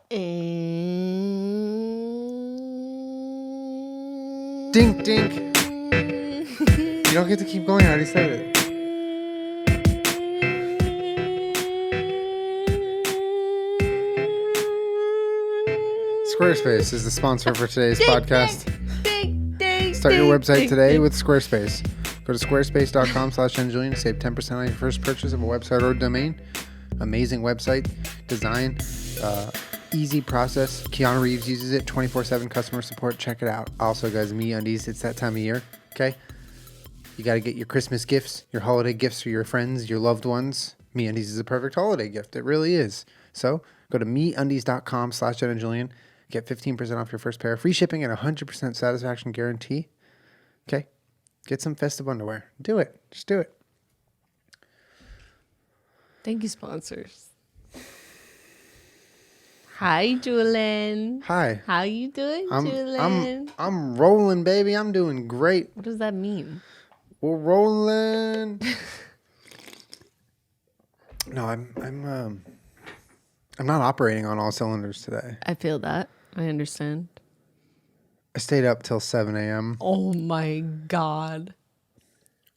Dink, dink. You don't get to keep going. I already said it. Squarespace is the sponsor for today's podcast. Start your website today with Squarespace. Go to squarespace.com/Jenna Julien to save 10% on your first purchase of a website or domain. Amazing website design. Easy process. Keanu Reeves uses it. 24/7 customer support. Check it out. Also, guys, MeUndies. It's that time of year. Okay? You got to get your Christmas gifts, your holiday gifts for your friends, your loved ones. MeUndies is a perfect holiday gift. It really is. So go to MeUndies.com/Jenna Julien. Get 15% off your first pair. Free shipping and 100% satisfaction guarantee. Okay? Get some festive underwear. Do it. Just do it. Thank you, sponsors. Hi, Julien. Hi. How you doing, Julien? I'm rolling, baby. I'm doing great. What does that mean? We're rolling. No, I'm not operating on all cylinders today. I feel that. I understand. I stayed up till 7 a.m. Oh my God.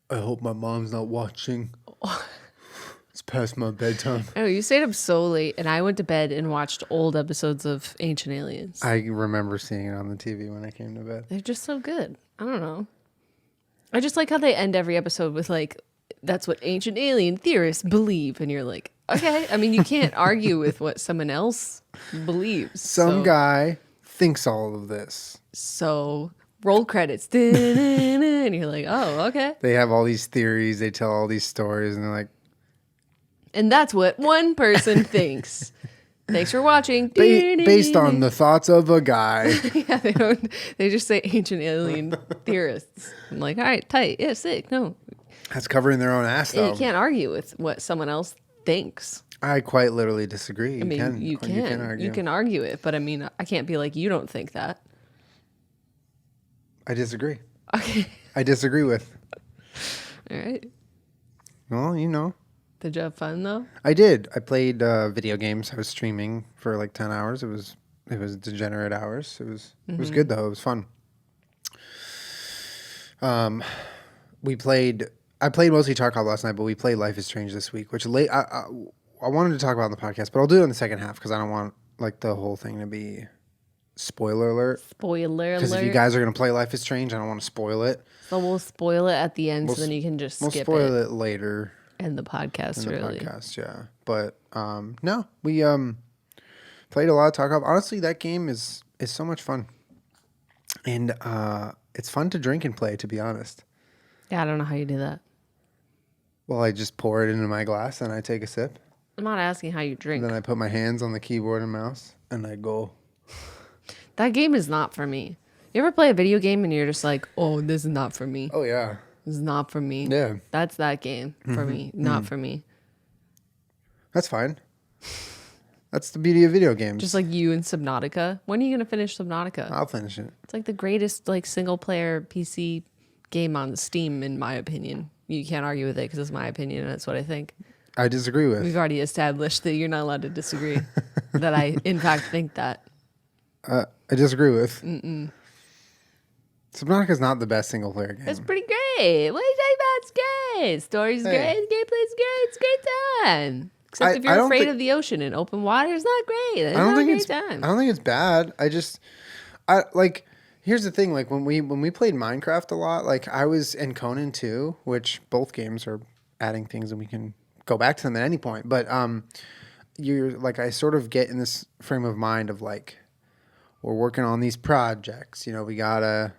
I hope my mom's not watching. It's past my bedtime. Oh, you stayed up so late, and I went to bed and watched old episodes of Ancient Aliens. I remember seeing it on the TV when I came to bed. They're just so good. I don't know. I just like how they end every episode with like, that's what ancient alien theorists believe. And you're like, okay. I mean, you can't argue with what someone else believes. Some guy thinks all of this. So roll credits. And you're like, oh, okay. They have all these theories. They tell all these stories. And they're like. And that's what one person thinks. Thanks for watching. Based on the thoughts of a guy. Yeah, they just say ancient alien theorists. I'm like, all right, tight. Yeah, sick. No. That's covering their own ass, though. You can't argue with what someone else thinks. I quite literally disagree. You can argue. You can argue it, but I mean, I can't be like, you don't think that. I disagree. Okay. I disagree with. All right. Well, you know. Did you have fun, though? I did. I played video games. I was streaming for like 10 hours. It was degenerate hours. It was good, though. It was fun. I played mostly Tarkov last night, but we played Life is Strange this week, which I wanted to talk about in the podcast, but I'll do it in the second half because I don't want like the whole thing to be spoiler alert. Spoiler alert. Because if you guys are going to play Life is Strange, I don't want to spoil it. So we'll spoil it at the end so then you can just skip it. We'll spoil it later. In the podcast, really. In the podcast, yeah. But no, we played a lot of Tarkov. Honestly, that game is so much fun. And it's fun to drink and play, to be honest. Yeah, I don't know how you do that. Well, I just pour it into my glass and I take a sip. I'm not asking how you drink. And then I put my hands on the keyboard and mouse and I go. That game is not for me. You ever play a video game and you're just like, oh, this is not for me? Oh, yeah. This is not for me. Yeah. That's that game for me, not for me. That's fine. That's the beauty of video games. Just like you and Subnautica. When are you going to finish Subnautica? I'll finish it. It's like the greatest like single player PC game on Steam, in my opinion. You can't argue with it because it's my opinion and it's what I think. I disagree with. We've already established that you're not allowed to disagree. That I, in fact, think that. I disagree with. Subnautica is not the best single player game. It's pretty great. What are you talking about? It's great. Story's great. Gameplay's great. It's a great time. Except if you're afraid of the ocean and open water, it's not great. It's not a great time. I don't think it's bad. Here's the thing. Like when we played Minecraft a lot, like I was in Conan 2, which both games are adding things and we can go back to them at any point. But you're like, I sort of get in this frame of mind of like, we're working on these projects. You know, we gotta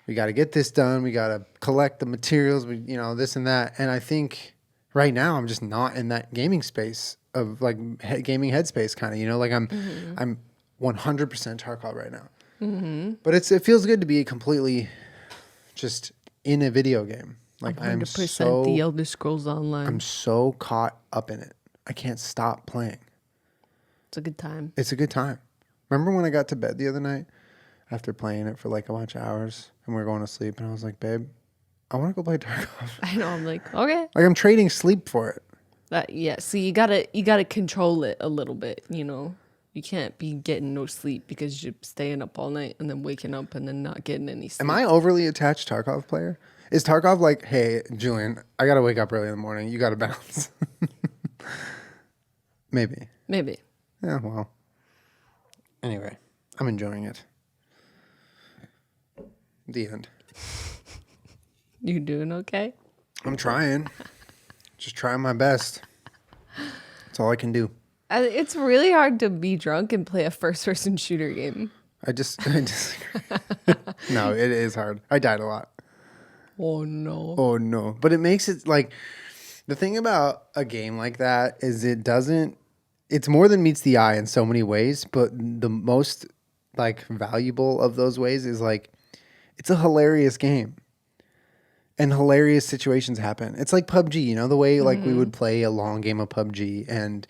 get this done. We gotta collect the materials. This and that. And I think right now I'm just not in that gaming space of like gaming headspace kind of. You know, like I'm 100% Tarkov right now. Mm-hmm. But it feels good to be completely just in a video game. Like 100% the Elder Scrolls Online. I'm so caught up in it. I can't stop playing. It's a good time. It's a good time. Remember when I got to bed the other night after playing it for like a bunch of hours and we were going to sleep and I was like, babe, I want to go play Tarkov. I know. I'm like, okay. Like I'm trading sleep for it. Yeah. So you gotta control it a little bit, you know. You can't be getting no sleep because you're staying up all night and then waking up and then not getting any sleep. Am I overly attached Tarkov player? Is Tarkov like, hey, Julian, I got to wake up early in the morning. You got to bounce. Maybe. Yeah, well. Anyway, I'm enjoying it. The end. You doing okay? I'm trying. Just trying my best. That's all I can do. It's really hard to be drunk and play a first-person shooter game. I disagree. No, it is hard. I died a lot. Oh, no. Oh, no. But it makes it like, the thing about a game like that is it's more than meets the eye in so many ways, but the most like valuable of those ways is like, it's a hilarious game. And hilarious situations happen. It's like PUBG, you know, the way like we would play a long game of PUBG and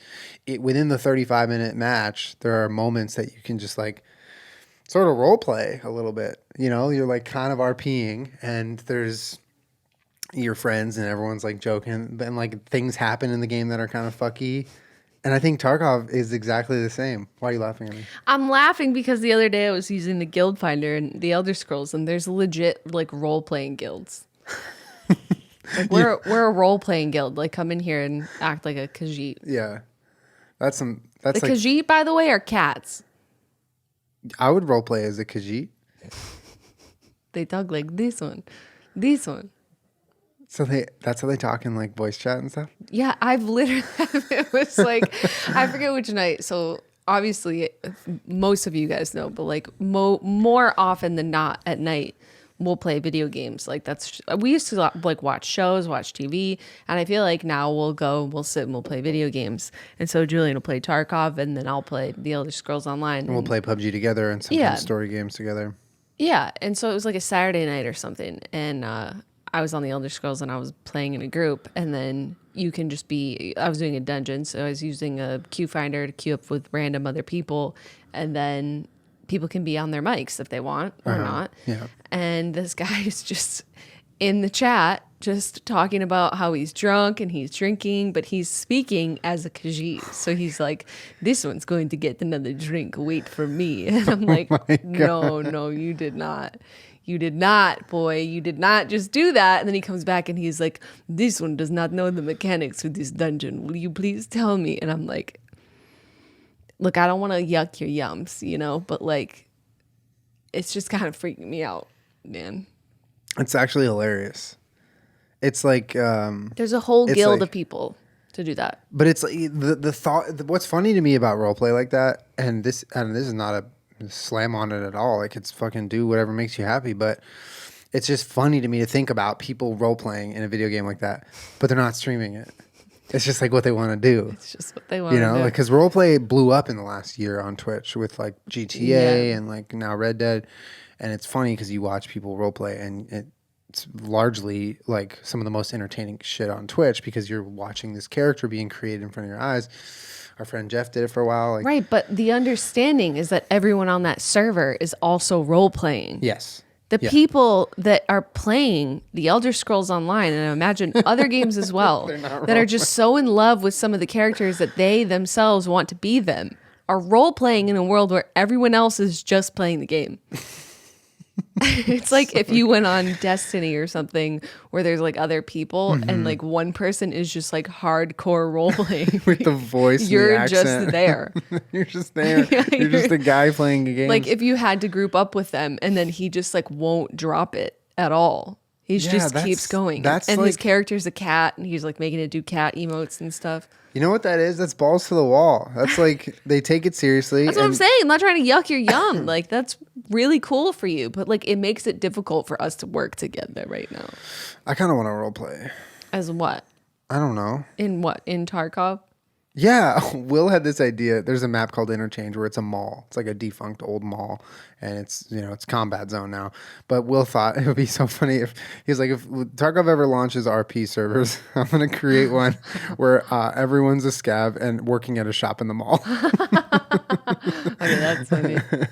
within the 35-minute match, there are moments that you can just like sort of role play a little bit. You know, you're like kind of RPing and there's your friends and everyone's like joking and like things happen in the game that are kind of fucky. And I think Tarkov is exactly the same. Why are you laughing at me? I'm laughing because the other day I was using the guild finder and the Elder Scrolls and there's legit like role-playing guilds. Like we're a role-playing guild. Like come in here and act like a Khajiit. Yeah. That's The like, Khajiit, by the way, are cats. I would role play as a Khajiit. They talk like this one. This one. So that's how they talk in like voice chat and stuff? Yeah, I've literally, it was like, I forget which night. So obviously, most of you guys know, but like more often than not at night, we'll play video games. Like we used to like watch shows, watch TV. And I feel like now we'll sit and we'll play video games. And so Julian will play Tarkov and then I'll play the Elder Scrolls Online. And we'll play PUBG together and sometimes story games together. Yeah. And so it was like a Saturday night or something. And, I was on the Elder Scrolls and I was playing in a group and then you can just I was doing a dungeon. So I was using a queue finder to queue up with random other people and then people can be on their mics if they want or not. Yeah. And this guy is just in the chat, just talking about how he's drunk and he's drinking, but he's speaking as a Khajiit. So he's like, this one's going to get another drink. Wait for me. And I'm like, no, you did not. You did not, boy. You did not just do that. And then he comes back and he's like, this one does not know the mechanics of this dungeon. Will you please tell me? And I'm like, look, I don't want to yuck your yums, you know, but like, it's just kind of freaking me out, man. It's actually hilarious. It's like there's a whole guild of people to do that. But it's like the thought. What's funny to me about role play like that, and this is not a slam on it at all. Like it's fucking do whatever makes you happy. But it's just funny to me to think about people role playing in a video game like that, but they're not streaming it. It's just like what they want to do. It's just what they want to do. You know, because role play blew up in the last year on Twitch with like GTA and like now Red Dead. And it's funny because you watch people role play and it's largely like some of the most entertaining shit on Twitch because you're watching this character being created in front of your eyes. Our friend Jeff did it for a while. Like, right, but the understanding is that everyone on that server is also role playing. Yes. The people that are playing the Elder Scrolls Online, and I imagine other games as well, that are just so in love with some of the characters that they themselves want to be them, are role playing in a world where everyone else is just playing the game. It's like if you went on Destiny or something where there's like other people and like one person is just like hardcore role playing with the voice. You're and the just there. You're just there. You're just a guy playing a game. Like if you had to group up with them and then he just like won't drop it at all. He just keeps going. And like, his character's a cat and he's like making it do cat emotes and stuff. You know what that is? That's balls to the wall. That's like they take it seriously. That's what I'm saying. I'm not trying to yuck your yum. Like that's really cool for you, but like it makes it difficult for us to work together right now. I kind of want to role play. As what? I don't know. In what? In Tarkov? Yeah, Will had this idea. There's a map called Interchange where it's a mall. It's like a defunct old mall, and it's it's combat zone now. But Will thought it would be so funny if he's like, if Tarkov ever launches RP servers, I'm gonna create one where everyone's a scab and working at a shop in the mall. Okay, that's funny. That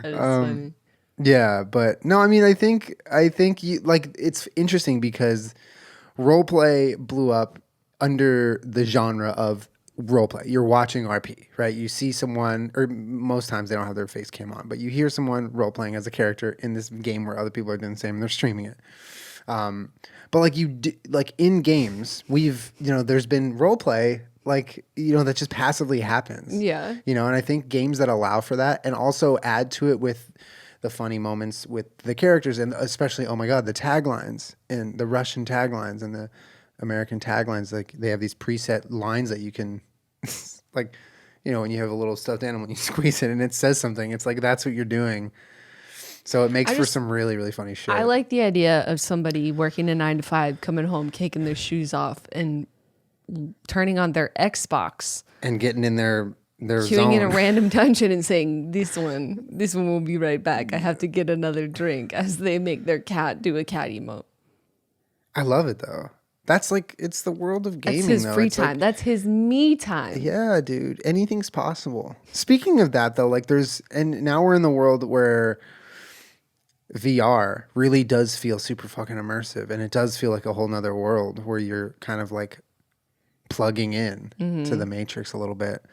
is funny. Yeah, but no, I mean, I think you like it's interesting because roleplay blew up under the genre of role play. You're watching RP, right? You see someone, or most times they don't have their face cam on, but you hear someone role playing as a character in this game where other people are doing the same and they're streaming it. But like like in games, there's been role play, like, that just passively happens. Yeah. And I think games that allow for that and also add to it with the funny moments with the characters and especially, oh my God, the taglines and the Russian taglines and the American taglines, like they have these preset lines that you can like, when you have a little stuffed animal and you squeeze it and it says something, it's like, that's what you're doing. So it makes for some really, really funny shit. I like the idea of somebody working a 9 to 5, coming home, kicking their shoes off and turning on their Xbox and getting in their queuing zone. in a random dungeon and saying, this one will be right back. I have to get another drink, as they make their cat do a cat emote. I love it though. That's like, it's the world of gaming. That's his though. free It's time. Like, that's his me time. Yeah, dude. Anything's possible. Speaking of that though, like and now we're in the world where VR really does feel super fucking immersive, and it does feel like a whole nother world where you're kind of like plugging in to the Matrix a little bit.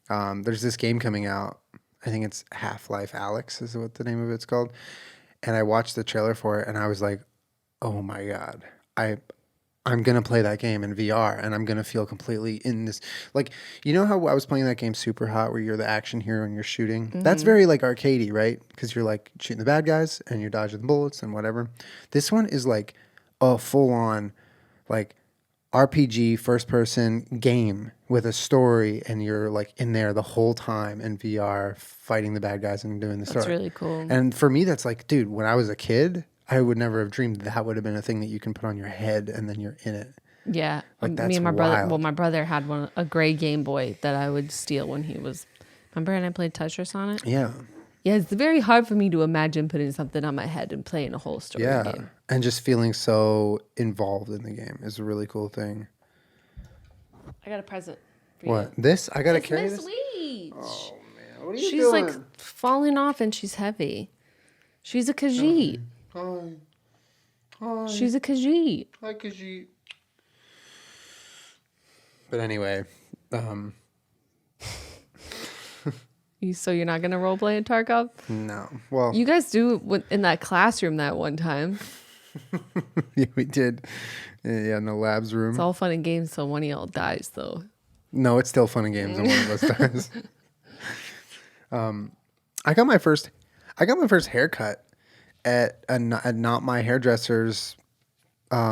There's this game coming out. I think it's Half-Life Alyx is what the name of it's called. And I watched the trailer for it and I was like, oh my God, I'm going to play that game in VR and I'm going to feel completely in this. Like, how I was playing that game Super Hot where you're the action hero and you're shooting? That's very like arcadey, right? Because you're like shooting the bad guys and you're dodging the bullets and whatever. This one is like a full-on like RPG first person game with a story and you're like in there the whole time in VR fighting the bad guys and doing the story. That's really cool. And for me, that's like, dude, when I was a kid, I would never have dreamed that would have been a thing that you can put on your head and then you're in it. Yeah. Like, that's me and my wild. brother, well, my brother had a gray Game Boy that I would steal when he was, remember, and I played Tetris on it? Yeah. Yeah, it's very hard for me to imagine putting something on my head and playing a whole story game. And just feeling so involved in the game is a really cool thing. I got a present for What? you. This? I gotta It's carry Miss this? Weech. Oh man, what are you She's doing? like falling off and she's heavy. She's a Khajiit. Hi. Hi. She's a Khajiit. Hi, Khajiit. But anyway, So you're not gonna role play in Tarkov? no. Well, You guys do in that classroom that one time. yeah, we did. Yeah, in the labs room. It's all fun and games till one of y'all dies, though. No, it's still fun and games when one of us does. I got my first haircut at not my hairdresser's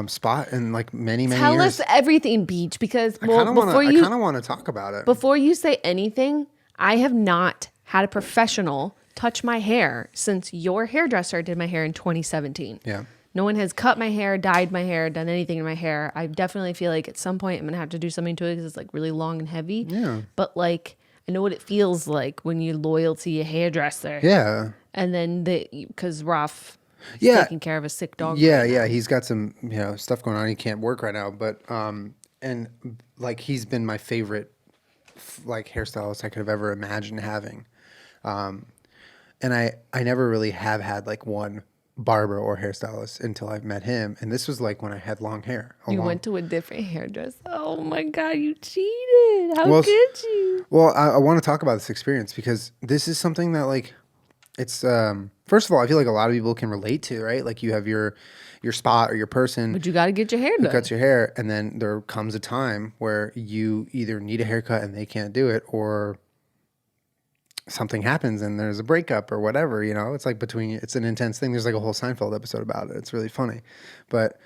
spot in like many Tell years. us everything, Beach, because I kind of want to talk about it. before you say anything, I have not had a professional touch my hair since your hairdresser did my hair in 2017. Yeah. No one has cut my hair, dyed my hair, done anything to my hair. I definitely feel like at some point I'm going to have to do something to it because it's like really long and heavy. Yeah. But like, I know what it feels like when you're loyal to your hairdresser. Yeah. And then because Ralph is taking care of a sick dog. Yeah, yeah. He's got some, stuff going on. He can't work right now, but and like he's been my favorite like hairstylist I could have ever imagined having. And I never really have had like one barber or hairstylist until I've met him, and this was like when I had long hair. Went to a different hairdresser. Oh my God, you cheated. How could you? Well, I want to talk about this experience because this is something that like it's first of all, I feel like a lot of people can relate to, right? Like you have your spot or your person But you got to get your hair who done. cuts your hair, and then there comes a time where you either need a haircut and they can't do it, or something happens and there's a breakup or whatever, it's like it's an intense thing. There's like a whole Seinfeld episode about it. It's really funny. But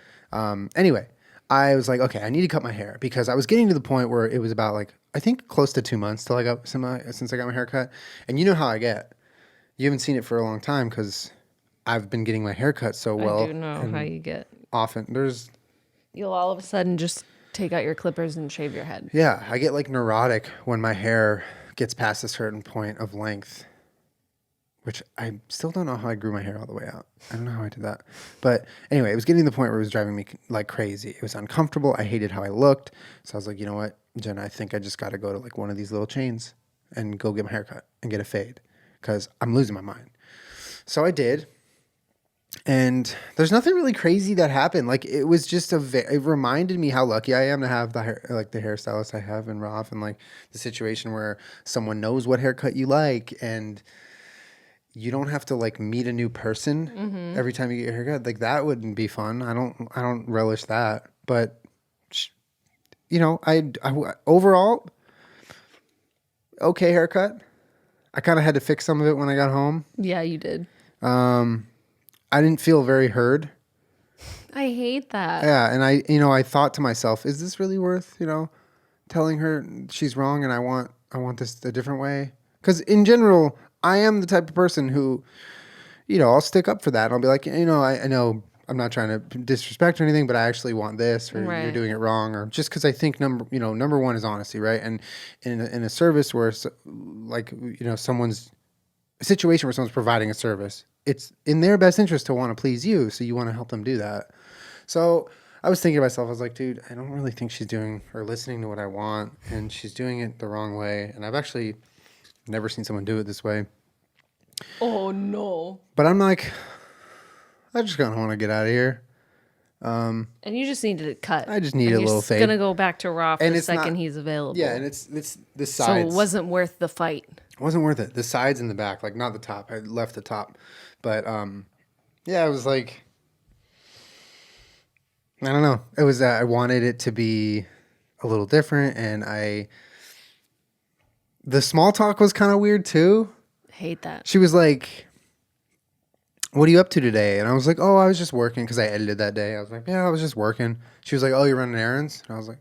anyway, I was like, okay, I need to cut my hair because I was getting to the point where it was about like, I think close to 2 months since I got my hair cut. And you know how I get. You haven't seen it for a long time because I've been getting my hair cut so well. I do know how you get. Often You'll all of a sudden just take out your clippers and shave your head. Yeah, I get like neurotic when my hair gets past a certain point of length, which I still don't know how I grew my hair all the way out. I don't know how I did that. But anyway, it was getting to the point where it was driving me like crazy. It was uncomfortable. I hated how I looked. So I was like, you know what, Jen, I think I just got to go to like one of these little chains and go get my hair cut and get a fade because I'm losing my mind. So I did. And there's nothing really crazy that happened. Like it was just it reminded me how lucky I am to have the hairstylist I have in Roth, and like the situation where someone knows what haircut you like, and you don't have to like meet a new person every time you get your haircut. Like that wouldn't be fun. I don't relish that. But you know, I overall okay haircut. I kind of had to fix some of it when I got home. Yeah, you did. I didn't feel very heard. I hate that. Yeah, and I thought to myself, is this really worth, telling her she's wrong and I want this a different way? Because in general, I am the type of person who, I'll stick up for that. I'll be like, I know I'm not trying to disrespect or anything, but I actually want this, or right. You're doing it wrong, or just because I think number one is honesty, right? And in a service where someone's a situation where someone's providing a service, it's in their best interest to want to please you, so you want to help them do that. So I was thinking to myself, I was like, dude, I don't really think she's doing or listening to what I want, and she's doing it the wrong way. And I've actually never seen someone do it this way. Oh no! But I'm like, I just kind of want to get out of here. And you just needed it cut. I just need a little fade. You're gonna go back to Raw for the second he's available. Yeah, and it's the sides. So it wasn't worth the fight. It wasn't worth it. The sides and the back, like not the top. I left the top. But yeah, I was like, I don't know. It was I wanted it to be a little different, and the small talk was kind of weird too. I hate that. She was like, what are you up to today? And I was like, oh, I was just working, because I edited that day. I was like, yeah, I was just working. She was like, oh, you're running errands? And I was like,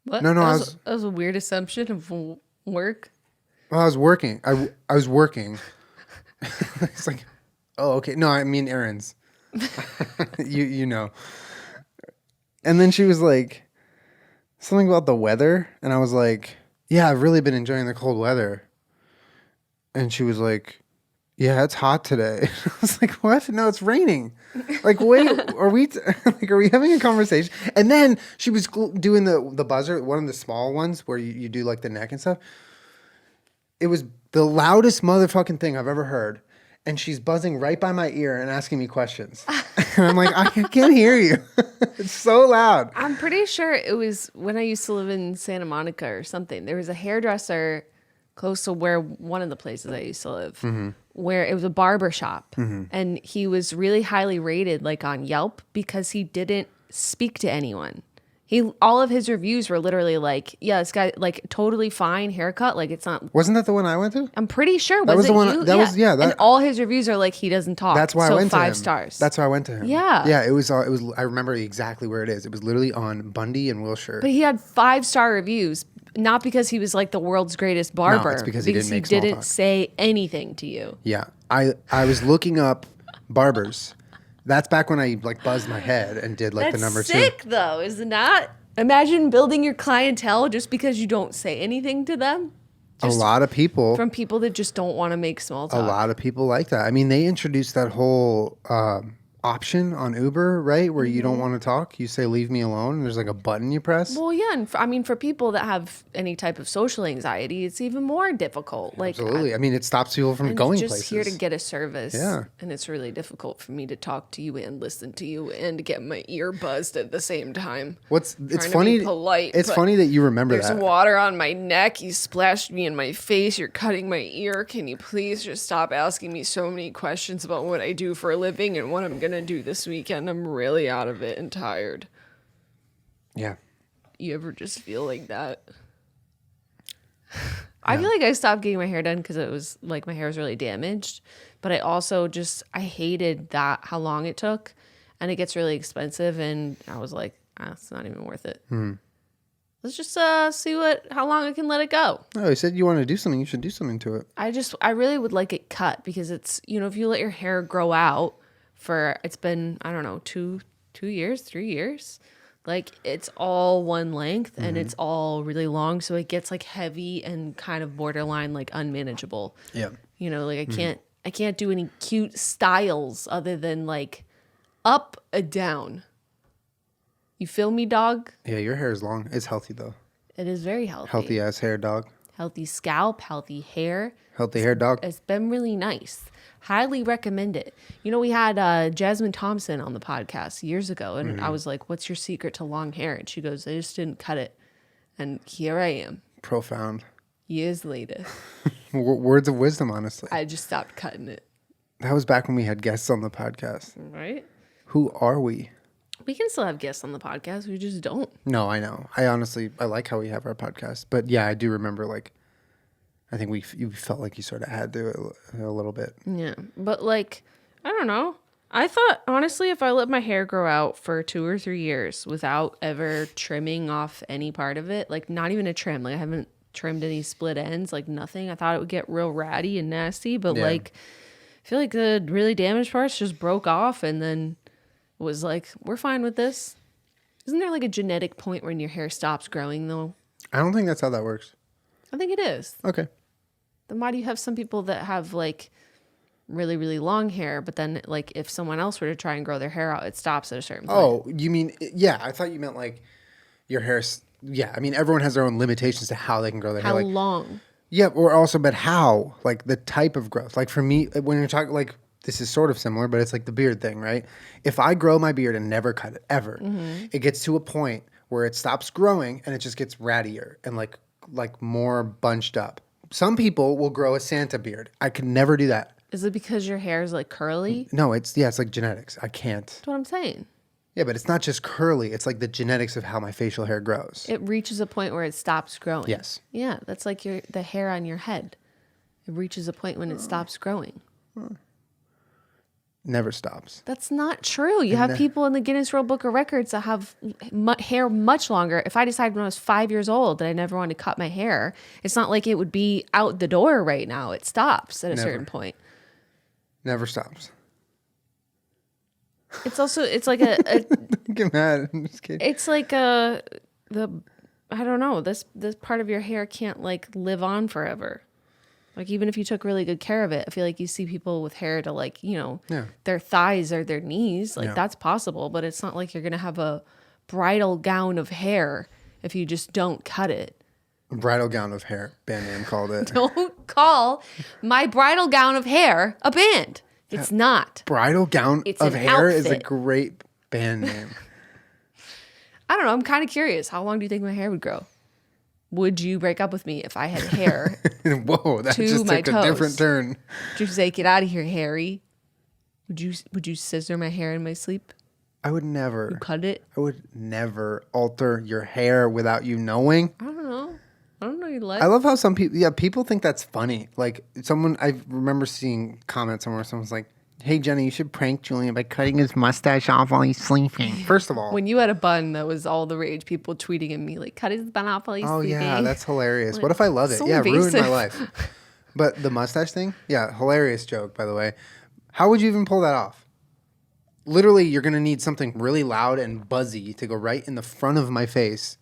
what? No, that was a weird assumption of work. Well, I was working. I was working. It's like, oh, okay. No, I mean errands. you know. And then she was like, something about the weather. And I was like, yeah, I've really been enjoying the cold weather. And she was like, yeah, it's hot today. I was like, what? No, it's raining. Like, wait, are we having a conversation? And then she was doing the buzzer, one of the small ones where you do like the neck and stuff. It was the loudest motherfucking thing I've ever heard. And she's buzzing right by my ear and asking me questions. And I'm like, I can't hear you. It's so loud. I'm pretty sure it was when I used to live in Santa Monica or something. There was a hairdresser close to where one of the places I used to live, where it was a barber shop. And he was really highly rated like on Yelp because he didn't speak to anyone. All of his reviews were literally like, yeah, this guy, like, totally fine haircut. Like, it's not. Wasn't that the one I went to? I'm pretty sure. That was the one. You? That was, yeah. And all his reviews are like, he doesn't talk. That's why I went to him. 5 stars. That's why I went to him. Yeah. Yeah, it was. I remember exactly where it is. It was literally on Bundy and Wilshire. But he had 5-star reviews, not because he was like the world's greatest barber. No, it's because he didn't say anything to you. Yeah. I was looking up barbers. That's back when I like buzzed my head and did like the number 2. That's sick though, is it not? Imagine building your clientele just because you don't say anything to them. A lot of people. From people that just don't want to make small talk. A lot of people like that. I mean, they introduced that whole option on Uber, right? Where you don't want to talk. You say, leave me alone. And there's like a button you press. Well, yeah. And for people that have any type of social anxiety, it's even more difficult. Like, absolutely. I mean, it stops people from going places. I'm just here to get a service. Yeah. And it's really difficult for me to talk to you and listen to you and get my ear buzzed at the same time. It's funny. Polite, it's funny that you remember that. There's water on my neck. You splashed me in my face. You're cutting my ear. Can you please just stop asking me so many questions about what I do for a living and what I'm going to do this weekend? I'm really out of it and tired. Yeah. You ever just feel like that? I feel like I stopped getting my hair done because it was like my hair was really damaged. But I also I hated that how long it took. And it gets really expensive. And I was like, it's not even worth it. Let's just see how long I can let it go. Oh, you said you want to do something. You should do something to it. I really would like it cut because it's, if you let your hair grow out it's been, I don't know, 2 years, 3 years. Like, it's all one length and it's all really long. So it gets like heavy and kind of borderline like unmanageable. Yeah. Like I can't do any cute styles other than like up and down. You feel me, dog? Yeah, your hair is long. It's healthy though. It is very healthy. Healthy ass hair, dog. healthy scalp, healthy hair. Healthy hair, dog. It's been really nice. Highly recommend it. You know, we had Jasmine Thompson on the podcast years ago, and I was like, what's your secret to long hair? And she goes, I just didn't cut it. And here I am. Profound. Years later. Words of wisdom, honestly. I just stopped cutting it. That was back when we had guests on the podcast. Right? Who are we? We can still have guests on the podcast. We just don't. No, I know. I like how we have our podcast. But yeah, I do remember, like, I think you felt like you sort of had to a little bit. Yeah. But, like, I don't know. I thought, honestly, if I let my hair grow out for 2 or 3 years without ever trimming off any part of it, like, not even a trim, like, I haven't trimmed any split ends, like, nothing. I thought it would get real ratty and nasty, but, like, I feel like the really damaged parts just broke off and then was like, we're fine with this. Isn't there, like, a genetic point when your hair stops growing, though? I don't think that's how that works. I think it is. Okay. Then why do you have some people that have, like, really, really long hair, but then, like, if someone else were to try and grow their hair out, it stops at a certain point? Oh, you mean, yeah, I thought you meant, like, your hair's, yeah, I mean, everyone has their own limitations to how they can grow their hair. How like, long? Yeah, or also, but how? Like, the type of growth. Like, for me, when you're talking, like, this is sort of similar, but it's like the beard thing, right? If I grow my beard and never cut it, ever, it gets to a point where it stops growing and it just gets rattier and, like more bunched up. Some people will grow a Santa beard. I could never do that. Is it because your hair is, like, curly? No, it's like genetics. I can't. That's what I'm saying. Yeah, but it's not just curly. It's like the genetics of how my facial hair grows. It reaches a point where it stops growing. Yes. Yeah, that's like the hair on your head. It reaches a point when it stops growing. Never stops. That's not true. You have people in the Guinness World Book of Records that have hair much longer. If I decided when I was 5 years old that I never wanted to cut my hair, it's not like it would be out the door right now. It stops at a certain point. Never stops. It's also, it's like a Get mad. I'm just kidding. it's like I don't know, this part of your hair can't, like, live on forever. Like, even if you took really good care of it, I feel like you see people with hair to, like, you know, their thighs or their knees. Like, that's possible, but it's not like you're going to have a bridal gown of hair if you just don't cut it. Bridal gown of hair. Band name called it. Don't call my bridal gown of hair a band. It's not. Bridal gown It's of an hair is a outfit. great band name. I don't know. I'm kind of curious. How long do you think my hair would grow? Would you break up with me if I had hair? Whoa, that to just my took toes? a different turn. Would you say, get out of here, Harry? Would you scissor my hair in my sleep? I would never. You cut it? I would never alter your hair without you knowing. I don't know. I don't know. You like. I love how some people, people think that's funny. Like I remember seeing comments somewhere. Someone's like, "Hey Jenny, you should prank Julian by cutting his mustache off while he's sleeping." First of all, When you had a bun, that was all the rage. People tweeting at me like, "Cut his bun off while he's oh sleeping." yeah, that's hilarious. What if I love it? So Yeah, ruined my invasive. life. But the mustache thing, yeah, hilarious joke, by the way. How would you even pull that off? Literally, you're gonna need something really loud and buzzy to go right in the front of my face.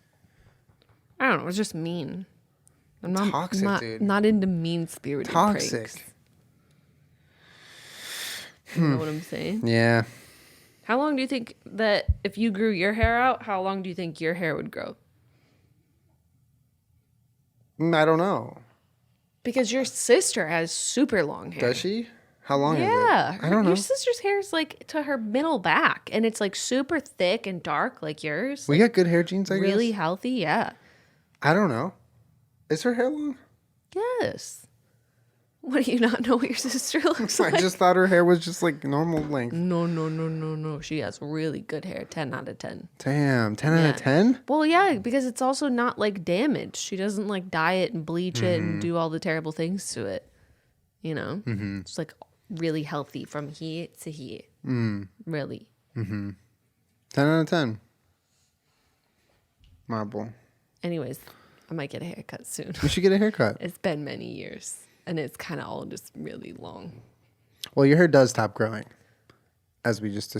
I don't know. It's just mean. I'm not Toxic, dude. Not into mean-spirited Toxic. pranks. You know what I'm saying? Yeah. How long do you think that if you grew your hair out, how long do you think your hair would grow? I don't know. Because your sister has super long hair. Does she? How long is it? Yeah. I don't know. Your sister's hair is like to her middle back, and it's like super thick and dark like yours. We got good hair genes, I Really guess. healthy, yeah. I don't know. Is her hair long? Yes. What, do you not know what your sister looks I like? just thought her hair was just like normal length. No. She has really good hair. 10 out of 10. Damn, 10 out of 10? Well, yeah, because it's also not like damaged. She doesn't like dye it and bleach it and do all the terrible things to it. You know? Mm-hmm. It's like really healthy from here to here. Really. 10 out of 10. Marble. Anyways, I might get a haircut soon. You should get a haircut. It's been many years. And it's kind of all just really long. Well, your hair does stop growing, as we just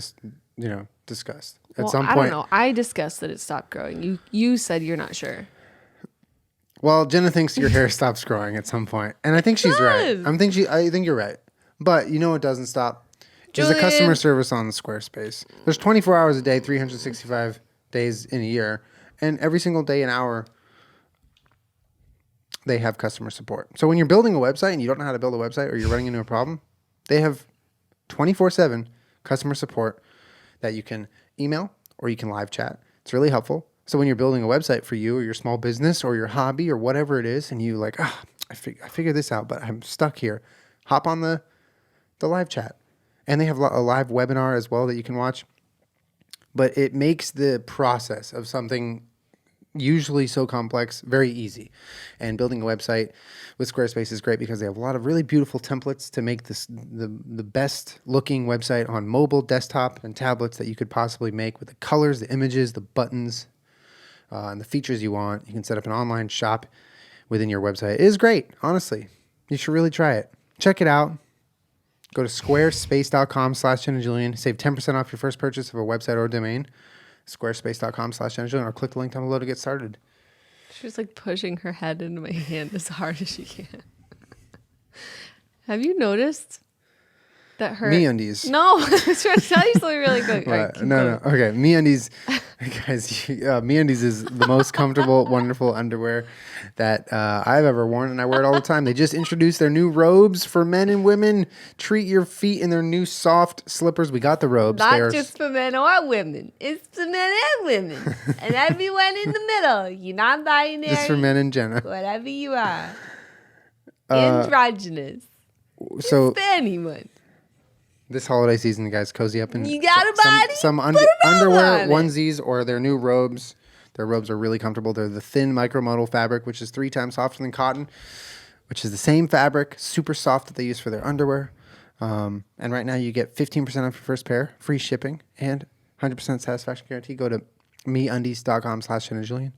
discussed. At some I point. don't know. I discussed that it stopped growing. You said you're not sure. Well, Jenna thinks your hair stops growing at some point, and I think she's right. does. I think you're right. But you know what doesn't stop? Is the Julian. customer service on Squarespace. There's 24 hours a day, 365 days in a year, and every single day and hour they have customer support. So when you're building a website and you don't know how to build a website or you're running into a problem, they have 24/7 customer support that you can email or you can live chat. It's really helpful. So when you're building a website for you or your small business or your hobby or whatever it is, and you like, I figured this out, but I'm stuck here, hop on the live chat. And they have a live webinar as well that you can watch. But it makes the process of something usually so complex very easy. And building a website with Squarespace is great because they have a lot of really beautiful templates to make this the best looking website on mobile, desktop, and tablets that you could possibly make, with the colors, the images, the buttons, and the features you want. You can set up an online shop within your website. It is great, honestly. You should really try it. Check it out. Go to squarespace.com/Jenna Julien. Save 10% off your first purchase of a website or domain. Squarespace.com/Jenna Julien, or click the link down below to get started. She's like pushing her head into my hand as hard as she can. Have you noticed that her MeUndies? No, I was trying to tell you something really quick. Right, no. Okay, MeUndies, guys. MeUndies is the most comfortable, wonderful underwear that I've ever worn, and I wear it all the time. They just introduced their new robes for men and women. Treat your feet in their new soft slippers. We got the robes. Not just for men or women. It's for men and women, and everyone in the middle. You're not binary. Just for men and Jenna. Whatever you are, androgynous. So it's for anyone. This holiday season, guys, cozy up in you got a body? some underwear, onesies, or their new robes. Their robes are really comfortable. They're the thin micromodal fabric, which is 3 times softer than cotton, which is the same fabric, super soft, that they use for their underwear. And right now you get 15% off your first pair, free shipping, and 100% satisfaction guarantee. Go to MeUndies.com/Jenna Julien,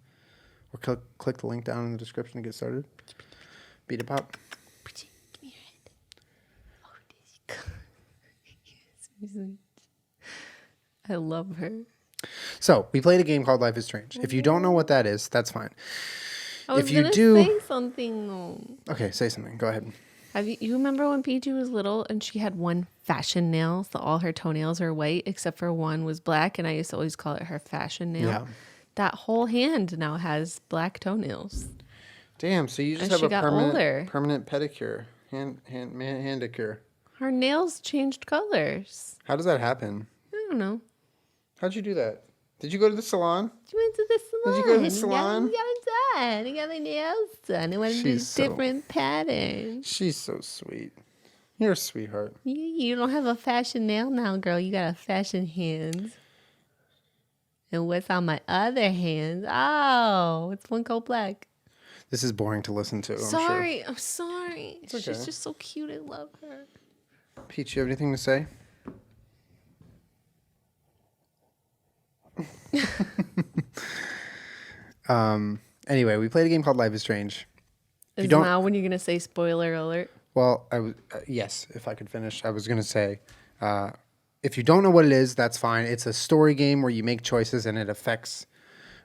or click the link down in the description to get started. Beat it pop. I love her. So we played a game called Life is Strange. If you don't know what that is, that's fine. I was gonna say something though. Okay, say something. Go ahead. You remember when PG was little and she had one fashion nail, so all her toenails are white except for one was black, and I used to always call it her fashion nail. Yeah. That whole hand now has black toenails. Damn, so you just have a permanent pedicure, handicure. Her nails changed colors. How does that happen? I don't know. How'd you do that? Did you go to the salon? She went to the salon. Did you go to the salon? Yeah, got it done. I got my nails done. I wanted to do different patterns. She's so sweet. You're a sweetheart. You don't have a fashion nail now, girl. You got a fashion hand. And what's on my other hand? Oh, it's one coat black. This is boring to listen to. I'm sorry. It's okay. She's just so cute. I love her. Peach, you have anything to say? Anyway, we played a game called Life is Strange. Is now when you're going to say spoiler alert? Well, yes, if I could finish, I was going to say, if you don't know what it is, that's fine. It's a story game where you make choices and it affects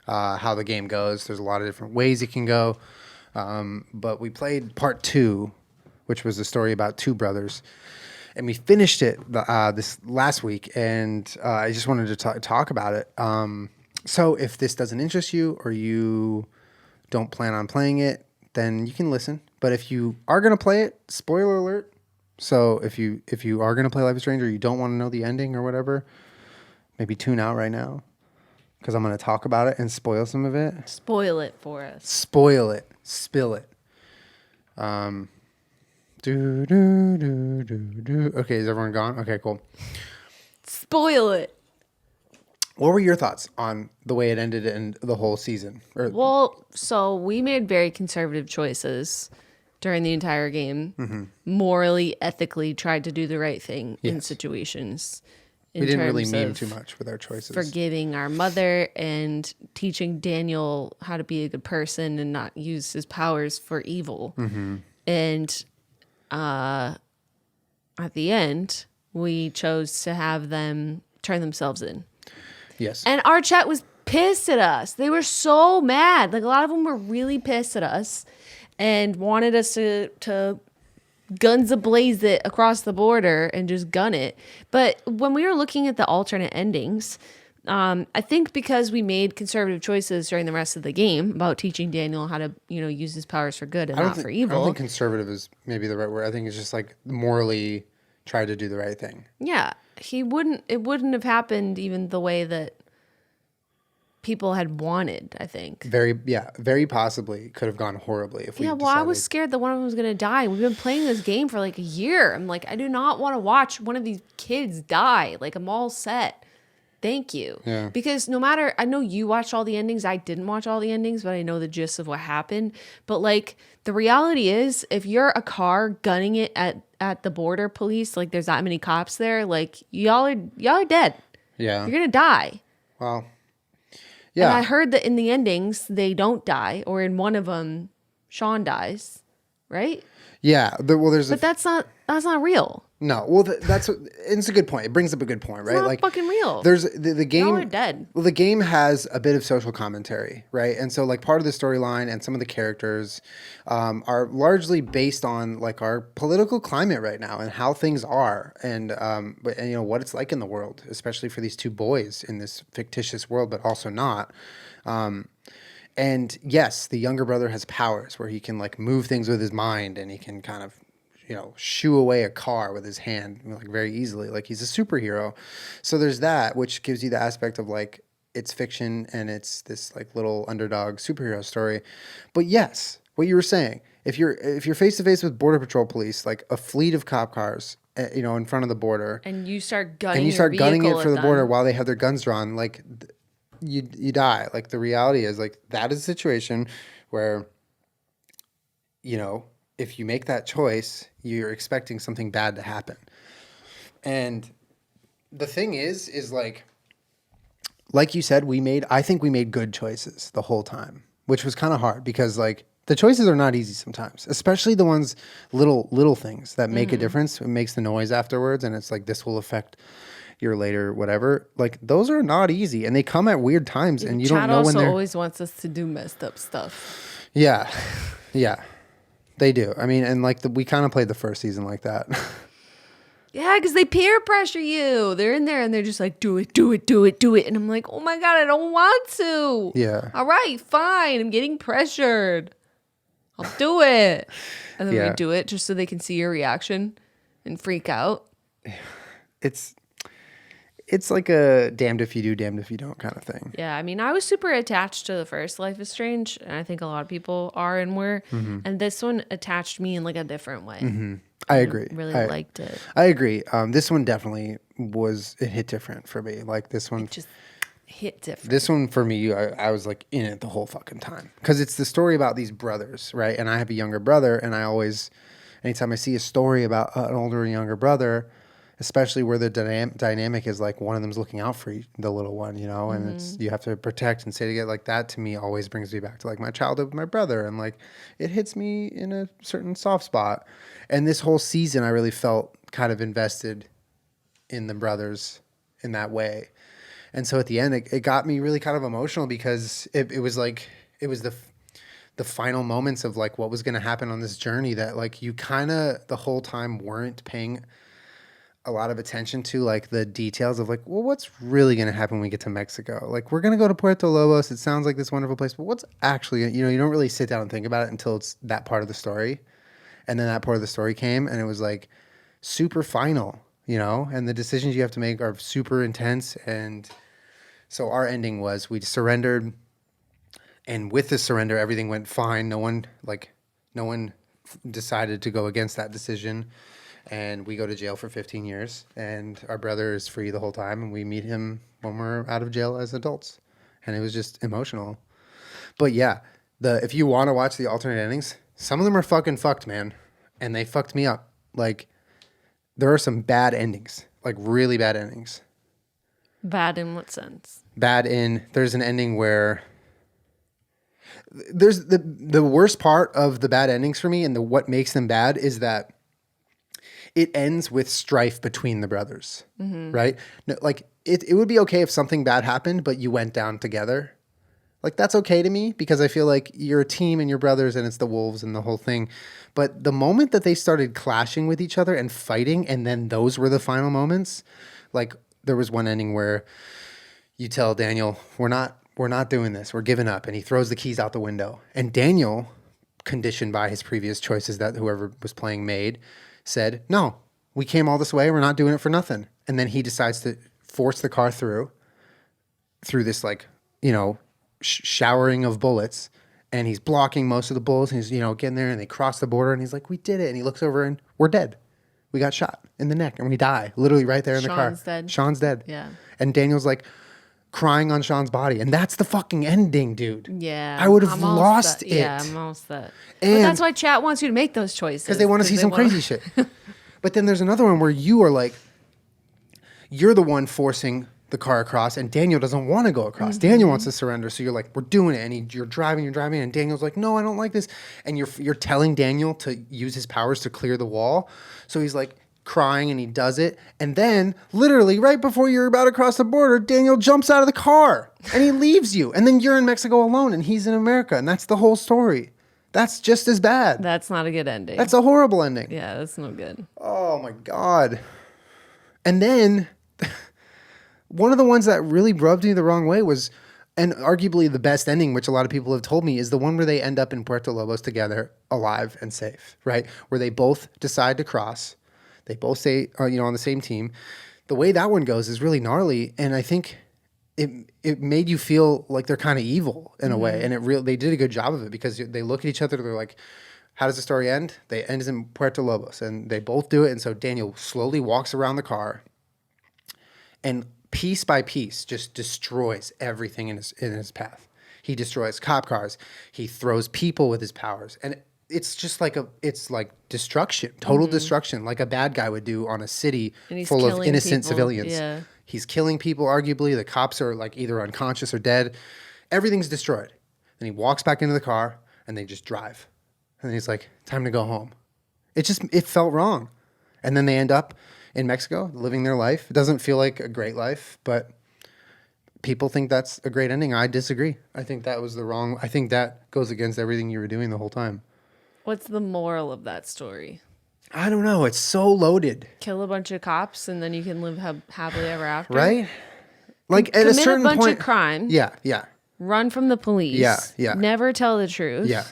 how the game goes. There's a lot of different ways it can go. But we played part 2, which was a story about 2 brothers. And we finished it this last week, and I just wanted to talk about it. So if this doesn't interest you or you don't plan on playing it, then you can listen. But if you are going to play it, spoiler alert. So if you are going to play Life is Strange or you don't want to know the ending or whatever, maybe tune out right now, because I'm going to talk about it and spoil some of it. Spoil it for us. Spoil it. Spill it. Okay, is everyone gone? Okay, cool. Spoil it. What were your thoughts on the way it ended and the whole season? Well, so we made very conservative choices during the entire game. Mm-hmm. Morally, ethically, tried to do the right thing in situations. We didn't really mean too much with our choices. Forgiving our mother and teaching Daniel how to be a good person and not use his powers for evil. Mm-hmm. And at the end, we chose to have them turn themselves in. Yes. And our chat was pissed at us. They were so mad. Like, a lot of them were really pissed at us and wanted us to guns ablaze it across the border and just gun it. But when we were looking at the alternate endings, I think because we made conservative choices during the rest of the game about teaching Daniel how to, use his powers for good and not for evil. I don't think conservative is maybe the right word. I think it's just like morally try to do the right thing. Yeah. It wouldn't have happened even the way that people had wanted, I think. Very possibly could have gone horribly if we decided. I was scared that one of them was going to die. We've been playing this game for like a year. I'm like, I do not want to watch one of these kids die. Like, I'm all set. Thank you. Yeah. Because no matter, I know you watched all the endings. I didn't watch all the endings, but I know the gist of what happened. But like, the reality is, if you're a car gunning it at the border police, like there's that many cops there, like y'all are dead. Yeah. You're going to die. Well, yeah. And I heard that in the endings, they don't die, or in one of them, Sean dies, right? Yeah. But that's not real. No. Well, it's a good point. It brings up a good point, right? It's not fucking real. There's the game. Y'all are dead. Well, the game has a bit of social commentary, right? And so like part of the storyline and some of the characters are largely based on like our political climate right now and how things are and what it's like in the world, especially for these two boys in this fictitious world, but also not. And yes, the younger brother has powers where he can like move things with his mind and he can kind of shoo away a car with his hand like very easily. Like he's a superhero. So there's that, which gives you the aspect of like it's fiction and it's this like little underdog superhero story. But yes, what you were saying, if you're face to face with Border Patrol police, like a fleet of cop cars, in front of the border, and you start gunning it for the border while they have their guns drawn, like you die. Like the reality is like that is a situation where if you make that choice, you're expecting something bad to happen. And the thing is like you said, I think we made good choices the whole time, which was kind of hard because like the choices are not easy sometimes, especially the ones little things that make a difference. It makes the noise afterwards. And it's like, this will affect your later, whatever. Like those are not easy and they come at weird times and you don't know when they're... Chad also always wants us to do messed up stuff. Yeah. Yeah. They do. I mean, and like we kind of played the first season like that. Yeah, because they peer pressure you. They're in there and they're just like, do it, do it, do it, do it. And I'm like, oh my God, I don't want to. Yeah. All right, fine. I'm getting pressured. I'll do it. And then we do it just so they can see your reaction and freak out. It's like a damned if you do, damned if you don't kind of thing. Yeah, I mean, I was super attached to the first Life is Strange, and I think a lot of people are and were. Mm-hmm. And this one attached me in like a different way. Mm-hmm. I agree. Really liked it. I agree. This one definitely it hit different for me. Like this one. It just hit different. This one for me, I was like in it the whole fucking time. Because it's the story about these brothers, right? And I have a younger brother, and I always, anytime I see a story about an older and younger brother, especially where the dynamic is like one of them's looking out for the little one, and it's you have to protect and say together. Like that to me always brings me back to like my childhood with my brother, and like it hits me in a certain soft spot. And this whole season, I really felt kind of invested in the brothers in that way. And so at the end, it got me really kind of emotional because it was like it was the final moments of like what was going to happen on this journey that like you kind of the whole time weren't paying a lot of attention to like the details of like, well, what's really going to happen when we get to Mexico? Like we're going to go to Puerto Lobos. It sounds like this wonderful place, but what's actually, you don't really sit down and think about it until it's that part of the story. And then that part of the story came and it was like super final, and the decisions you have to make are super intense. And so our ending was we surrendered, and with the surrender, everything went fine. No one decided to go against that decision. And we go to jail for 15 years, and our brother is free the whole time, and we meet him when we're out of jail as adults. And it was just emotional. But yeah, if you want to watch the alternate endings, some of them are fucking fucked, man. And they fucked me up. Like, there are some bad endings, like really bad endings. Bad in what sense? There's an ending where... There's the worst part of the bad endings for me, and what makes them bad is that it ends with strife between the brothers, right? No, like it would be okay if something bad happened, but you went down together. Like that's okay to me because I feel like you're a team and you're brothers and it's the wolves and the whole thing. But the moment that they started clashing with each other and fighting, and then those were the final moments, like there was one ending where you tell Daniel, we're not doing this. We're giving up. And he throws the keys out the window. And Daniel, conditioned by his previous choices that whoever was playing made, said, no, we came all this way. We're not doing it for nothing. And then he decides to force the car through this, like, you know, showering of bullets. And he's blocking most of the bullets. And he's, you know, getting there, and they cross the border. And he's like, we did it. And he looks over, and we're dead. We got shot in the neck and we die literally right there in the car. Sean's dead. Yeah. And Daniel's like crying on Sean's body. And that's the fucking ending, dude. Yeah. I would have lost it. Yeah, I'm almost that. But that's why chat wants you to make those choices. Because they want to see some crazy shit. But then there's another one where you are like, you're the one forcing the car across, and Daniel doesn't want to go across. Daniel wants to surrender, so you're like, we're doing it, and you're driving, and Daniel's like, no, I don't like this, and you're telling Daniel to use his powers to clear the wall, so he's like crying, and he does it, and then literally right before you're about to cross the border, Daniel jumps out of the car, and he leaves you, and then you're in Mexico alone, and he's in America, and that's the whole story. That's just as bad. That's not a good ending. That's a horrible ending. Yeah, that's no good. Oh my God. And then one of the ones that really rubbed me the wrong way was, and arguably the best ending, which a lot of people have told me, is the one where they end up in Puerto Lobos together, alive and safe, right? Where they both decide to cross. They both say, you know, on the same team. The way that one goes is really gnarly, and I think it made you feel like they're kind of evil in a way, and they did a good job of it because they look at each other, they're like, how does the story end? They end in Puerto Lobos, and they both do it, and so Daniel slowly walks around the car, and piece by piece just destroys everything in his path. He destroys cop cars. He throws people with his powers, and it's just like it's like destruction, total destruction, like a bad guy would do on a city full of innocent civilians. Yeah. He's killing people, arguably. The cops are like either unconscious or dead. Everything's destroyed. Then he walks back into the car, and they just drive. And he's like, time to go home. It felt wrong. And then they end up in Mexico living their life. It doesn't feel like a great life, but people think that's a great ending. I disagree. I think that was I think that goes against everything you were doing the whole time. What's the moral of that story? I don't know. It's so loaded. Kill a bunch of cops and then you can live happily ever after. Right? Like at a certain point. Commit a bunch of crime. Yeah, yeah. Run from the police. Yeah, yeah. Never tell the truth. Yeah.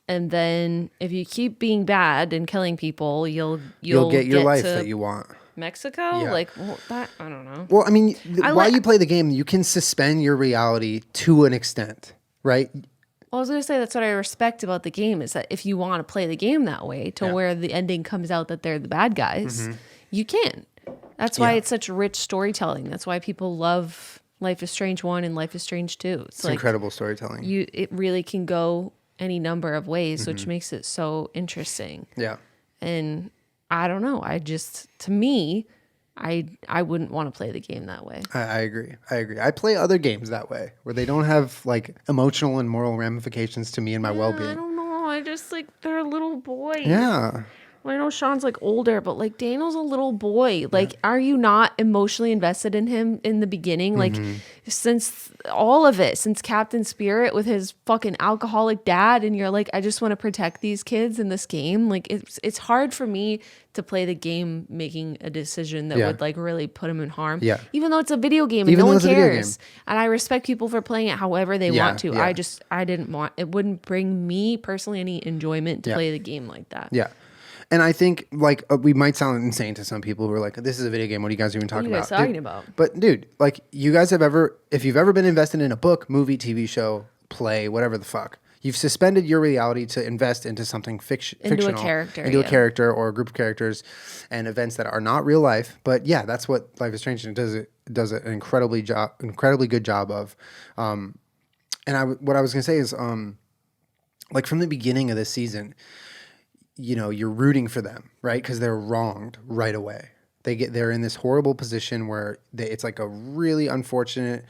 And then if you keep being bad and killing people, you'll get your life that you want. Mexico? Yeah. Like, well, that, I don't know. Well, I mean, while you play the game, you can suspend your reality to an extent, right? Well, I was going to say that's what I respect about the game is that if you want to play the game that way to where the ending comes out that they're the bad guys, you can. That's why it's such rich storytelling. That's why people love Life is Strange 1 and Life is Strange 2. It's like incredible storytelling. It really can go any number of ways, which makes it so interesting. Yeah. And I don't know. To me, I wouldn't want to play the game that way. I agree. I play other games that way where they don't have like emotional and moral ramifications to me and my well-being. I don't know. I just like they're a little boy. Yeah. Well, I know Sean's like older, but like Daniel's a little boy. Like, are you not emotionally invested in him in the beginning? Like, since all of it, since Captain Spirit with his fucking alcoholic dad, and you're like, I just want to protect these kids in this game. Like, it's hard for me to play the game making a decision that would like really put him in harm. Yeah. Even though it's a video game and no one cares. And I respect people for playing it however they want to. Yeah. I didn't want, it wouldn't bring me personally any enjoyment to play the game like that. Yeah. And I think, like, we might sound insane to some people who are like, this is a video game. What are you guys even talking about? What are you guys talking about? But, dude, like, you guys if you've ever been invested in a book, movie, TV show, play, whatever the fuck, you've suspended your reality to invest into something fictional. Into a character or a group of characters and events that are not real life. But, yeah, that's what Life is Strange does an incredibly good job of. And what I was going to say is, like, from the beginning of this season, you know, you're rooting for them, right? Because they're wronged right away. They're in this horrible position where it's like a really unfortunate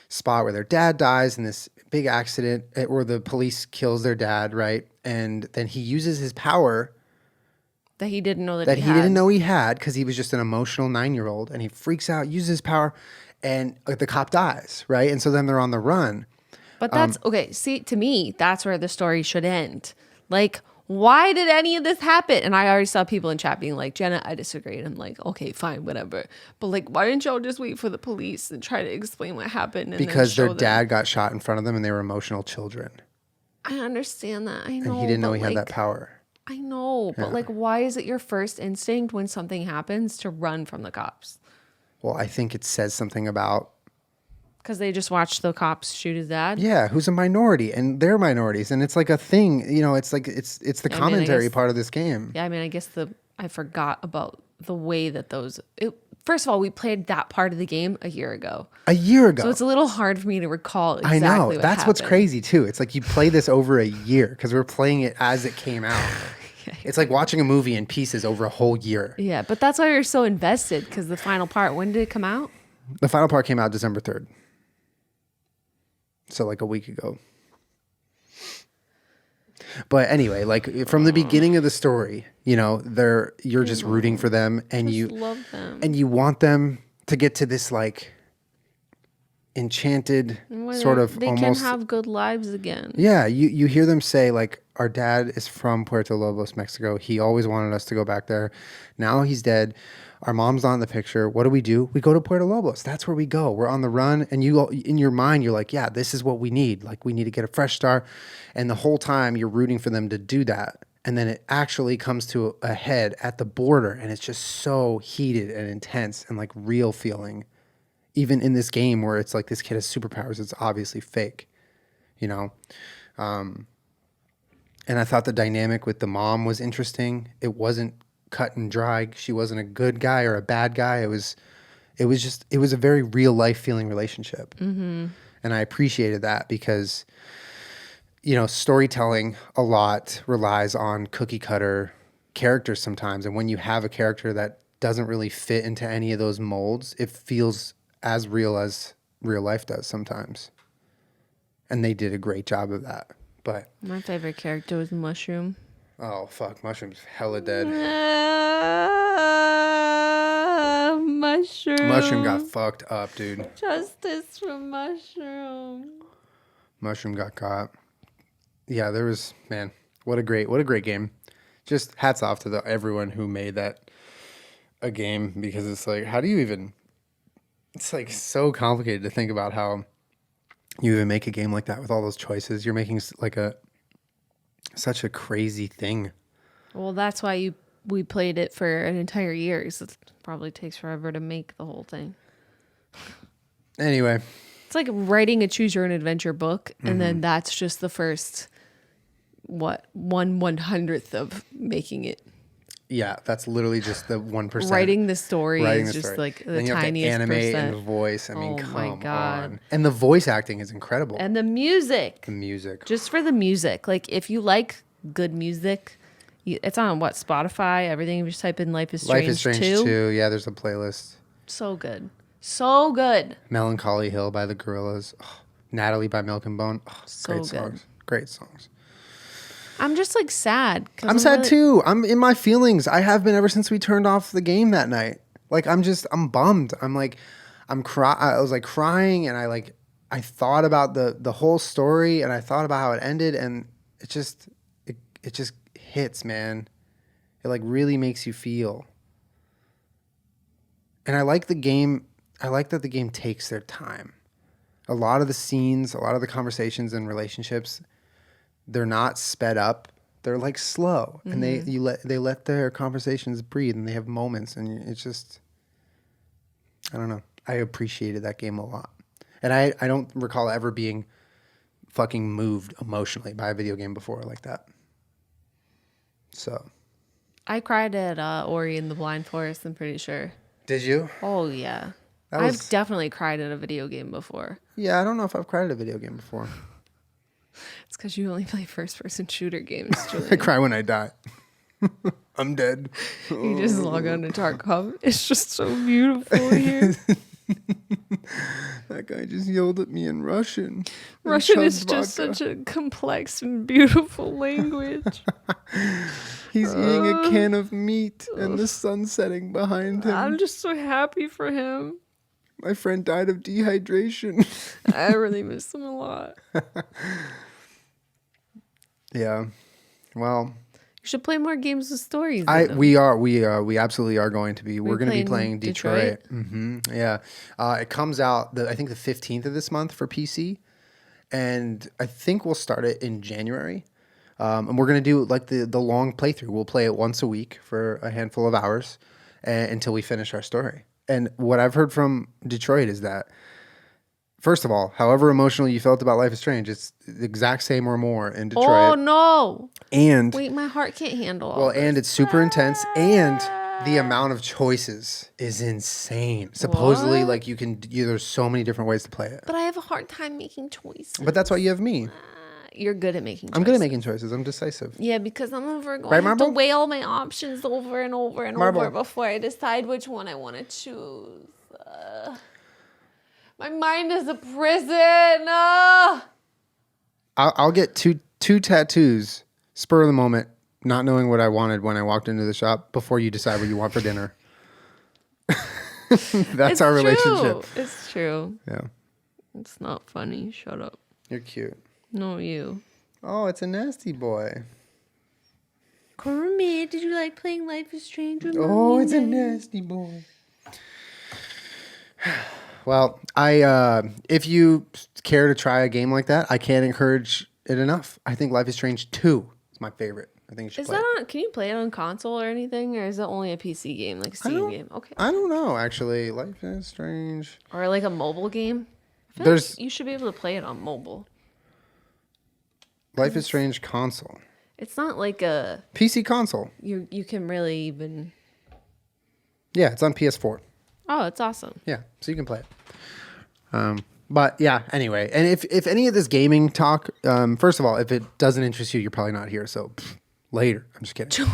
spot where their dad dies in this big accident, or the police kills their dad, right? And then he uses his power that he didn't know he didn't know he had because he was just an emotional 9-year-old, and he freaks out, uses his power, and the cop dies, right? And so then they're on the run. But that's okay. See, to me, that's where the story should end. Like, why did any of this happen? And I already saw people in chat being like, Jenna, I disagree. And I'm like, okay, fine, whatever. But like, why didn't y'all just wait for the police and try to explain what happened? And because then their dad got shot in front of them and they were emotional children. I understand that. I know. And he didn't know he like, had that power. I know. But like, why is it your first instinct when something happens to run from the cops? Well, I think it says something about... Because they just watched the cops shoot his dad? Yeah, who's a minority, and they're minorities. And it's like a thing, you know, it's like, it's the commentary part of this game. Yeah, I mean, I guess I forgot about the way that first of all, we played that part of the game a year ago. A year ago. So it's a little hard for me to recall exactly I know. what That's happened. what's crazy, too. It's like you play this over a year because we're playing it as it came out. It's like watching a movie in pieces over a whole year. Yeah, but that's why you're so invested, because the final part, when did it come out? The final part came out December 3rd. So like a week ago. But anyway, like from the beginning of the story, you know, you're just rooting for them, and you love them, and you want them to get to this like enchanted sort of they almost can have good lives again. Yeah, you hear them say like, our dad is from Puerto Lobos, Mexico. He always wanted us to go back there. Now he's dead. Our mom's not in the picture. What do? We go to Puerto Lobos. That's where we go. We're on the run. And you, in your mind, you're like, yeah, this is what we need. Like, we need to get a fresh start. And the whole time you're rooting for them to do that. And then it actually comes to a head at the border. And it's just so heated and intense and like real feeling. Even in this game where it's like this kid has superpowers, it's obviously fake, you know? And I thought the dynamic with the mom was interesting. It wasn't cut and dry. She wasn't a good guy or a bad guy. It was a very real life feeling relationship. Mm-hmm. And I appreciated that because, you know, storytelling a lot relies on cookie cutter characters sometimes. And when you have a character that doesn't really fit into any of those molds, it feels as real life does sometimes. And they did a great job of that. But my favorite character was Mushroom. Oh, fuck. Mushroom's hella dead. Mushroom. Mushroom got fucked up, dude. Justice for Mushroom. Mushroom got caught. Yeah, there was, man, what a great game. Just hats off to everyone who made that a game, because it's like, how do you even, it's like so complicated to think about how you even make a game like that with all those choices. You're making like such a crazy thing. Well, that's why we played it for an entire year. It probably takes forever to make the whole thing. Anyway. It's like writing a choose your own adventure book, and then that's just the first, 1/100th of making it. Yeah, that's literally just the 1%. Writing the story is just like the then you tiniest have to animate percent. and voice. I mean, Oh my come God. on. And the voice acting is incredible. And the music. Just for the music. Like, if you like good music, it's on Spotify, everything. You just type in Life is Strange 2. Yeah, there's a playlist. So good. So good. Melancholy Hill by the Gorillaz. Oh, Natalie by Milk and Bone. Oh, So great good. songs. Great songs. I'm just like sad. I'm sad too. I'm in my feelings. I have been ever since we turned off the game that night. Like, I'm bummed. I was like crying, and I thought about the whole story, and I thought about how it ended, and it just hits, man. It like really makes you feel. And I like the game. I like that the game takes their time. A lot of the scenes, a lot of the conversations and relationships, they're not sped up. They're like slow, and they let their conversations breathe, and they have moments, and it's just, I don't know. I appreciated that game a lot, and I don't recall ever being fucking moved emotionally by a video game before like that. So, I cried at Ori in the Blind Forest, I'm pretty sure. Did you? Oh, yeah. I've definitely cried at a video game before. Yeah, I don't know if I've cried at a video game before. It's because you only play first-person shooter games, Julian. I cry when I die. I'm dead. You just log on to Tarkov. It's just so beautiful here. That guy just yelled at me in Russian. Russian is just such a complex and beautiful language. He's eating a can of meat and the sun's setting behind him. I'm just so happy for him. My friend died of dehydration. I really miss him a lot. Yeah. Well, should play more games with stories. We absolutely are going to be. We're going to be playing Detroit. Yeah. It comes out, I think the 15th of this month for PC. And I think we'll start it in January. And we're going to do like the long playthrough. We'll play it once a week for a handful of hours until we finish our story. And what I've heard from Detroit is that, first of all, however emotional you felt about Life is Strange, it's the exact same or more in Detroit. Oh, no. And wait, my heart can't handle all well, this. and it's super intense, and the amount of choices is insane. Supposedly, like there's so many different ways to play it. But I have a hard time making choices. But that's why you have me. You're good at making choices. I'm good at making choices. I'm decisive. Yeah, because I'm going Right, to have to Marble? weigh all my options over and over and Marble. over before I decide which one I want to choose. My mind is a prison. I'll get two tattoos, spur of the moment, not knowing what I wanted when I walked into the shop before you decide what you want for dinner. That's our relationship. It's true. Yeah. It's not funny. Shut up. You're cute. No, you. Oh, it's a nasty boy. Kermit, did you like playing Life is Strange with Oh, it's a nasty boy. Well, if you care to try a game like that, I can't encourage it enough. I think Life is Strange 2 is my favorite. I think you should Is play that it. on? Can you play it on console or anything, or is it only a PC game, like a Steam game? Okay. I don't know, actually. Life is Strange. Or like a mobile game. I feel There's like you should be able to play it on mobile. Life is Strange console. It's not like a PC console. you can really even. Yeah, it's on PS4. Oh, it's awesome. Yeah, so you can play it. But yeah, anyway, and if any of this gaming talk, first of all, if it doesn't interest you, you're probably not here. So later, I'm just kidding.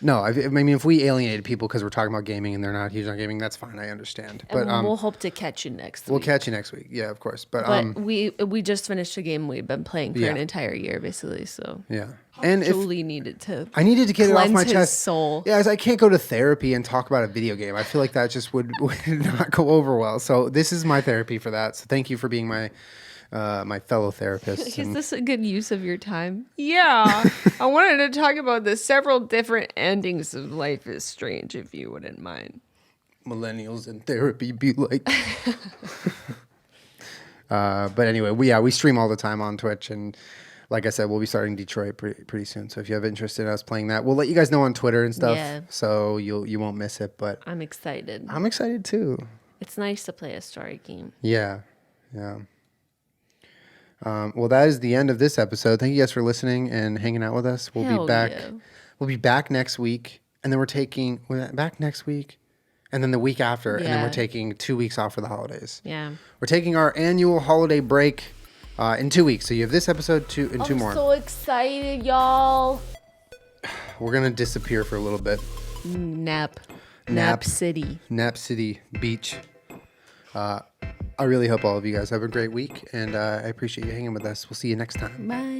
No, I mean, if we alienated people because we're talking about gaming and they're not huge on gaming, that's fine. I understand. And But we'll hope to catch you next week. we'll catch you next week. Yeah, of course. But we just finished a game we've been playing for Yeah. an entire year, basically. So yeah, and if Julie needed to. I needed to get it off cleanse my his chest. soul. Yeah, as I can't go to therapy and talk about a video game. I feel like that just would not go over well. So this is my therapy for that. So thank you for being my fellow therapist. Is this a good use of your time? Yeah. I wanted to talk about the several different endings of Life is Strange, if you wouldn't mind. Millennials in therapy be like. But anyway, we stream all the time on Twitch, and like I said, we'll be starting Detroit pretty soon. So if you have interest in us playing that, we'll let you guys know on Twitter and stuff. Yeah. So you won't miss it. But I'm excited. I'm excited too. It's nice to play a story game. Yeah. Well, that is the end of this episode. Thank you guys for listening and hanging out with us. We'll Hell be back. yeah. We'll be back next week, and then we're back next week, and then the week after, and then Yeah. we're taking 2 weeks off for the holidays. Yeah. We're taking our annual holiday break in 2 weeks. So you have this episode two more. I'm so excited, y'all. We're gonna disappear for a little bit. Nap Nap. City. Nap City Beach. I really hope all of you guys have a great week, and I appreciate you hanging with us. We'll see you next time. Bye.